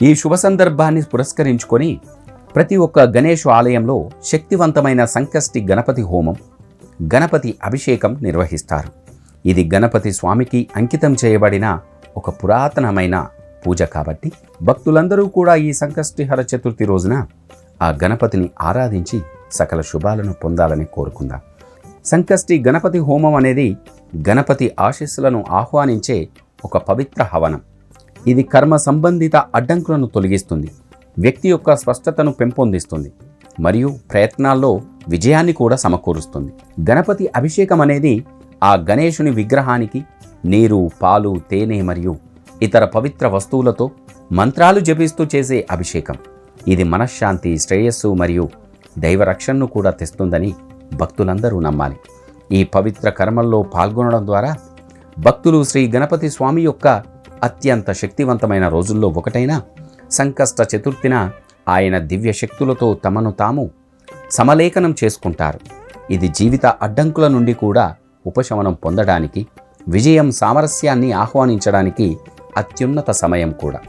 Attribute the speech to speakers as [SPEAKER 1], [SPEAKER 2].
[SPEAKER 1] ఈ శుభ సందర్భాన్ని పురస్కరించుకొని ప్రతి ఒక్క గణేష్ ఆలయంలో శక్తివంతమైన సంకష్టి గణపతి హోమం, గణపతి అభిషేకం నిర్వహిస్తారు. ఇది గణపతి స్వామికి అంకితం చేయబడిన ఒక పురాతనమైన పూజ కాబట్టి భక్తులందరూ కూడా ఈ సంకష్టిహర చతుర్థి రోజున ఆ గణపతిని ఆరాధించి సకల శుభాలను పొందాలని కోరుకుందాం. సంకష్టి గణపతి హోమం అనేది గణపతి ఆశీస్సులను ఆహ్వానించే ఒక పవిత్ర హవనం. ఇది కర్మ సంబంధిత అడ్డంకులను తొలగిస్తుంది, వ్యక్తి యొక్క స్పష్టతను పెంపొందిస్తుంది మరియు ప్రయత్నాల్లో విజయాన్ని కూడా సమకూరుస్తుంది. గణపతి అభిషేకం అనేది ఆ గణేశుని విగ్రహానికి నీరు, పాలు, తేనె మరియు ఇతర పవిత్ర వస్తువులతో మంత్రాలు జపిస్తూ చేసే అభిషేకం. ఇది మనశ్శాంతి, శ్రేయస్సు మరియు దైవరక్షణను కూడా తెస్తుందని భక్తులందరూ నమ్మాలి. ఈ పవిత్ర కర్మల్లో పాల్గొనడం ద్వారా భక్తులు శ్రీ గణపతి స్వామి యొక్క అత్యంత శక్తివంతమైన రోజుల్లో ఒకటైన సంకష్ట చతుర్థిన ఆయన దివ్య శక్తులతో తమను తాము సమలేఖనం చేసుకుంటారు. ఇది జీవిత అడ్డంకుల నుండి కూడా ఉపశమనం పొందడానికి, విజయం, సామరస్యాన్ని ఆహ్వానించడానికి అత్యున్నత సమయం కూడా.